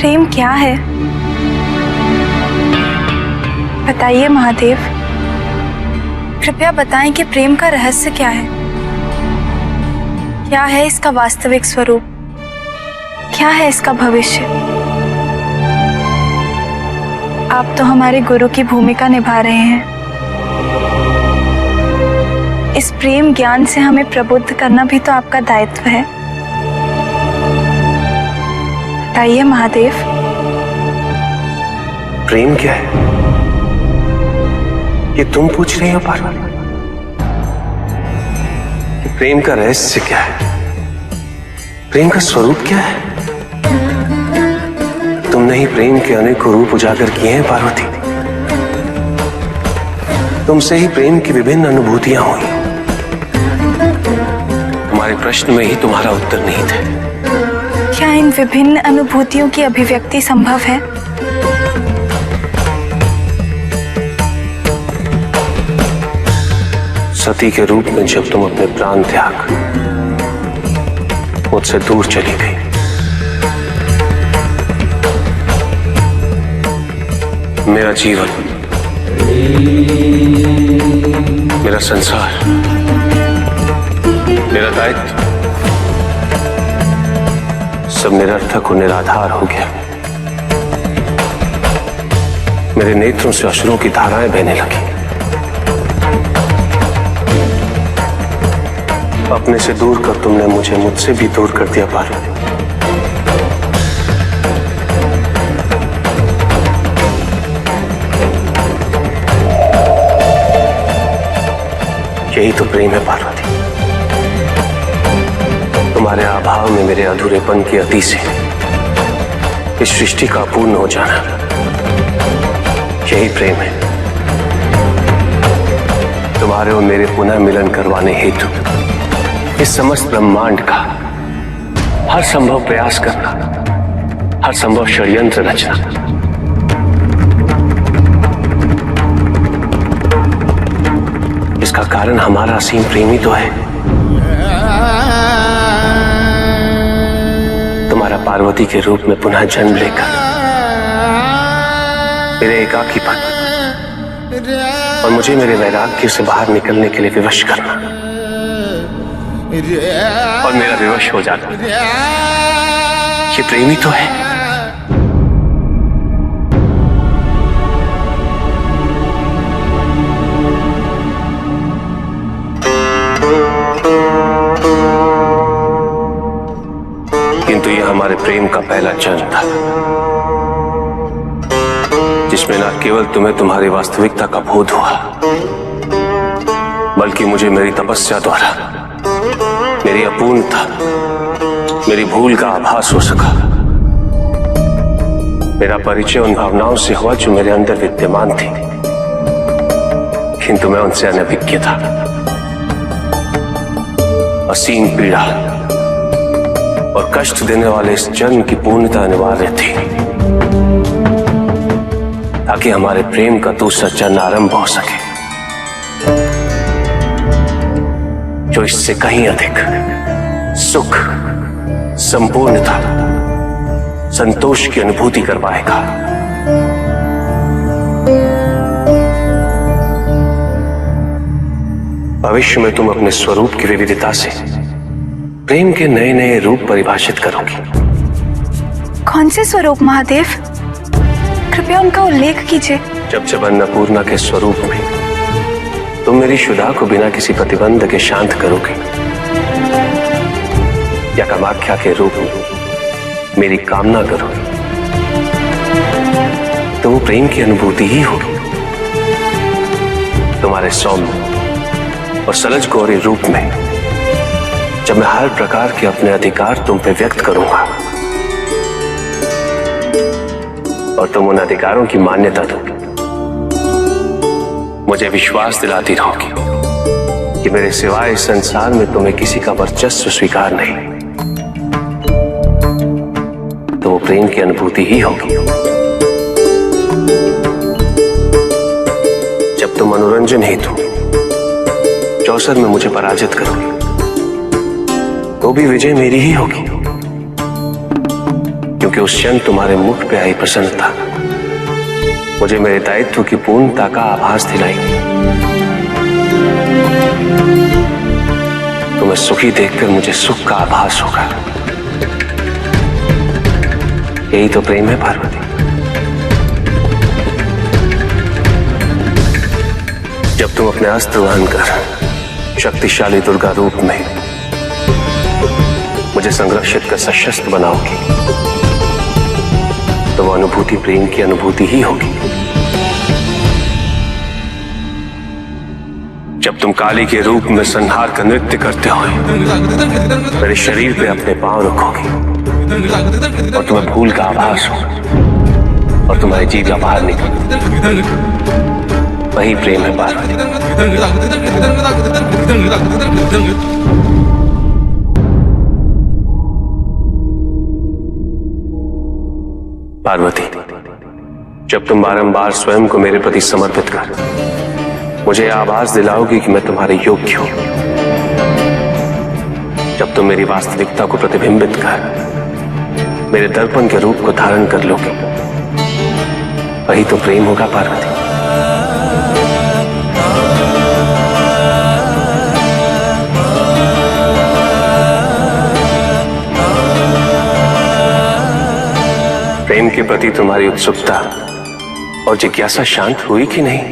प्रेम क्या है? बताइए महादेव, कृपया बताएं कि प्रेम का रहस्य क्या है? क्या है इसका वास्तविक स्वरूप? क्या है इसका भविष्य? आप तो हमारे गुरु की भूमिका निभा रहे हैं। इस प्रेम ज्ञान से हमें प्रबुद्ध करना भी तो आपका दायित्व है। बताइए महादेव। प्रेम क्या है ये तुम पूछ रही हो पार्वती? प्रेम का रहस्य क्या है? प्रेम का स्वरूप क्या है? तुमने ही प्रेम के अनेक रूप उजागर किए हैं पार्वती। तुमसे ही प्रेम की विभिन्न अनुभूतियां हुई। तुम्हारे प्रश्न में ही तुम्हारा उत्तर निहित है। क्या इन विभिन्न अनुभूतियों की अभिव्यक्ति संभव है? सती के रूप में जब तुम अपने प्राण त्याग मुझसे दूर चली गई, मेरा जीवन, मेरा संसार, मेरा दायित्व सब निरर्थक और निराधार हो गया। मेरे नेत्रों से अश्रुओं की धाराएं बहने लगी। अपने से दूर कर तुमने मुझे मुझसे भी दूर कर दिया पार्वती। यही तो प्रेम है पार्वती। तुम्हारे अभाव में मेरे अधूरेपन की अति से इस सृष्टि का पूर्ण हो जाना, यही प्रेम है। तुम्हारे और मेरे पुनः मिलन करवाने हेतु इस समस्त ब्रह्मांड का हर संभव प्रयास करना, हर संभव षड्यंत्र रचना। इसका कारण हमारा असीम प्रेम ही तो है। तुम्हारा पार्वती के रूप में पुनः जन्म लेकर मेरे एकाकीपन और मुझे मेरे वैराग्य से बाहर निकलने के लिए विवश करना और मेरा विवश हो जाना, ये प्रेम ही तो है। किंतु यह हमारे प्रेम का पहला चरण था, जिसमें न केवल तुम्हें तुम्हारी वास्तविकता का बोध हुआ, बल्कि मुझे मेरी तपस्या द्वारा मेरी अपूर्णता, मेरी भूल का आभास हो सका। मेरा परिचय उन भावनाओं से हुआ जो मेरे अंदर विद्यमान थी, किंतु मैं उनसे अनभिज्ञ था। असीम पीड़ा और कष्ट देने वाले इस जन्म की पूर्णता अनिवार्य थी, ताकि हमारे प्रेम का दूसरा चरण आरंभ हो सके, जो इससे कहीं अधिक सुख, संपूर्णता, संतोष की अनुभूति करवाएगा। भविष्य में तुम अपने स्वरूप की विविधता से प्रेम के नए नए रूप परिभाषित करोगी। कौन से स्वरूप महादेव? कृपया उनका उल्लेख कीजिए। जब अन्नपूर्णा के स्वरूप में तुम मेरी शुदा को बिना किसी प्रतिबंध के शांत करोगे, या कामाख्या के रूप में मेरी कामना करोगे, तो वो प्रेम की अनुभूति ही होगी। तुम्हारे सौम्य और सलज गौरी रूप में जब मैं हर प्रकार के अपने अधिकार तुम पे व्यक्त करूंगा और तुम उन अधिकारों की मान्यता दोगे, मुझे विश्वास दिलाती रहोगी कि मेरे सिवाय इस संसार में तुम्हें किसी का वर्चस्व स्वीकार नहीं, तो वो प्रेम की अनुभूति ही होगी। जब तुम मनोरंजन हेतु चौसर में मुझे पराजित करोगे, तो भी विजय मेरी ही होगी। क्योंकि उस क्षण तुम्हारे मुख पे आई प्रसन्नता मुझे मेरे दायित्व की पूर्णता का आभास दिलाएगी। तुम्हें सुखी देखकर मुझे सुख का आभास होगा। यही तो प्रेम है पार्वती। जब तुम अपने अस्त्र वहन कर शक्तिशाली दुर्गा रूप में मुझे संरक्षित कर सशस्त्र बनाओगी तो वो अनुभूति प्रेम की अनुभूति ही होगी। जब तुम काली के रूप में संहार का नृत्य करते हो मेरे शरीर पे अपने पांव रखोगी और तुम्हें भूल का आभास होगा और तुम्हारे जीवा बाहर निकल, वही प्रेम है पार्वती। पार्वती, जब तुम बारंबार स्वयं को मेरे प्रति समर्पित कर मुझे आभास दिलाओगी कि मैं तुम्हारे योग्य हूं, जब तुम मेरी वास्तविकता को प्रतिबिंबित कर मेरे दर्पण के रूप को धारण कर लोगे, वही तो प्रेम होगा पार्वती। प्रेम के प्रति तुम्हारी उत्सुकता और जिज्ञासा शांत हुई कि नहीं?